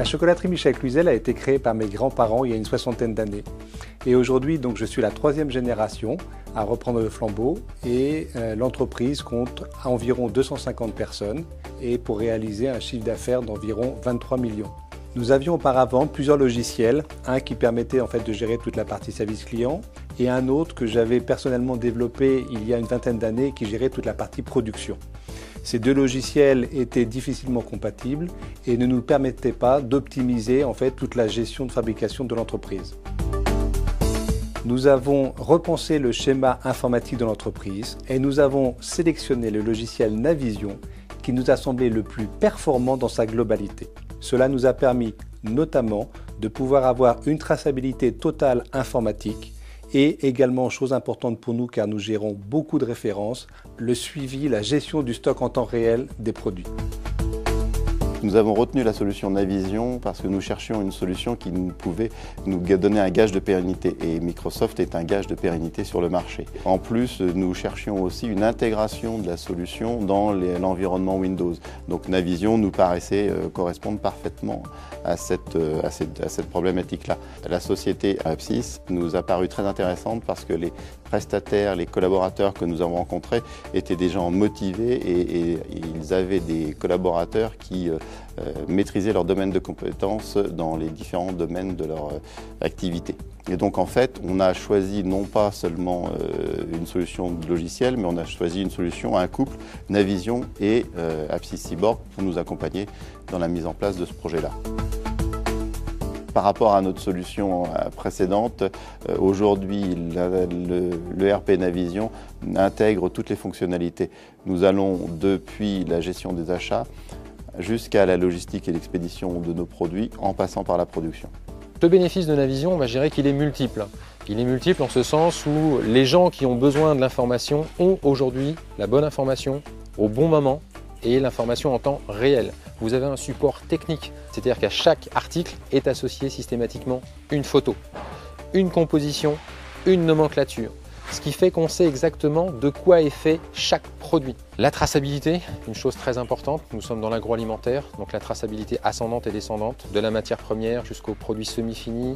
chocolaterie Michel Cluzel a été créée par mes grands-parents il y a une 60aine d'années. Et aujourd'hui, donc, je suis la 3e génération à reprendre le flambeau et l'entreprise compte environ 250 personnes et pour réaliser un chiffre d'affaires d'environ 23 millions. Nous avions auparavant plusieurs logiciels, un qui permettait en fait de gérer toute la partie service client et un autre que j'avais personnellement développé il y a une vingtaine d'années qui gérait toute la partie production. Ces deux logiciels étaient difficilement compatibles et ne nous permettaient pas d'optimiser en fait toute la gestion de fabrication de l'entreprise. Nous avons repensé le schéma informatique de l'entreprise et nous avons sélectionné le logiciel Navision qui nous a semblé le plus performant dans sa globalité. Cela nous a permis notamment de pouvoir avoir une traçabilité totale informatique et également, chose importante pour nous car nous gérons beaucoup de références, le suivi, la gestion du stock en temps réel des produits. Nous avons retenu la solution Navision parce que nous cherchions une solution qui pouvait nous donner un gage de pérennité et Microsoft est un gage de pérennité sur le marché. En plus, nous cherchions aussi une intégration de la solution dans l'environnement Windows. Donc Navision nous paraissait correspondre parfaitement à cette problématique-là. La société Apsys nous a paru très intéressante parce que les prestataires, les collaborateurs que nous avons rencontrés étaient des gens motivés et ils avaient des collaborateurs qui maîtriser leur domaine de compétences dans les différents domaines de leur activité. Et donc en fait, on a choisi non pas seulement une solution de logiciel, mais on a choisi une solution, un couple, Navision et Apsys Cyborg pour nous accompagner dans la mise en place de ce projet-là. Par rapport à notre solution précédente, aujourd'hui le ERP Navision intègre toutes les fonctionnalités. Nous allons depuis la gestion des achats jusqu'à la logistique et l'expédition de nos produits en passant par la production. Le bénéfice de Navision, je dirais qu'il est multiple. Il est multiple en ce sens où les gens qui ont besoin de l'information ont aujourd'hui la bonne information au bon moment et l'information en temps réel. Vous avez un support technique, c'est-à-dire qu'à chaque article est associé systématiquement une photo, une composition, une nomenclature. Ce qui fait qu'on sait exactement de quoi est fait chaque produit. La traçabilité, une chose très importante, nous sommes dans l'agroalimentaire, donc la traçabilité ascendante et descendante, de la matière première jusqu'au produit semi-fini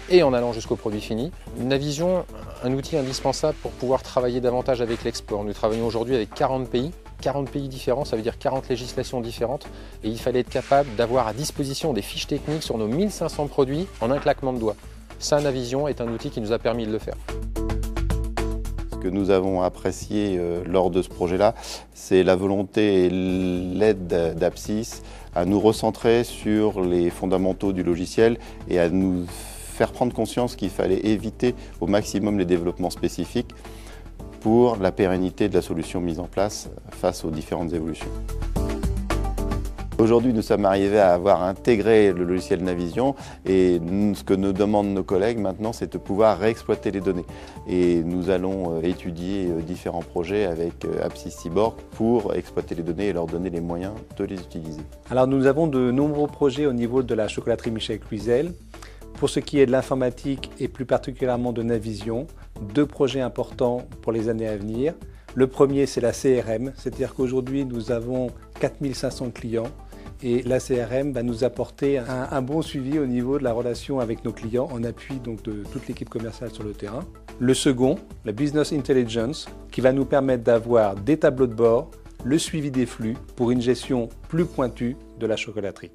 et en allant jusqu'au produit fini. Navision, un outil indispensable pour pouvoir travailler davantage avec l'export. Nous travaillons aujourd'hui avec 40 pays différents, ça veut dire 40 législations différentes et il fallait être capable d'avoir à disposition des fiches techniques sur nos 1500 produits en un claquement de doigts. Ça, Navision est un outil qui nous a permis de le faire. Ce que nous avons apprécié lors de ce projet-là, c'est la volonté et l'aide d'Apsys à nous recentrer sur les fondamentaux du logiciel et à nous faire prendre conscience qu'il fallait éviter au maximum les développements spécifiques pour la pérennité de la solution mise en place face aux différentes évolutions. Aujourd'hui, nous sommes arrivés à avoir intégré le logiciel Navision et ce que nous demandent nos collègues maintenant, c'est de pouvoir réexploiter les données. Et nous allons étudier différents projets avec Apsys Cyborg pour exploiter les données et leur donner les moyens de les utiliser. Alors nous avons de nombreux projets au niveau de la chocolaterie Michel Cluzel. Pour ce qui est de l'informatique et plus particulièrement de Navision, 2 projets importants pour les années à venir. Le premier, c'est la CRM, c'est-à-dire qu'aujourd'hui, nous avons 4500 clients et la CRM va nous apporter un bon suivi au niveau de la relation avec nos clients en appui donc, de toute l'équipe commerciale sur le terrain. Le second, la Business Intelligence, qui va nous permettre d'avoir des tableaux de bord, le suivi des flux pour une gestion plus pointue de la chocolaterie.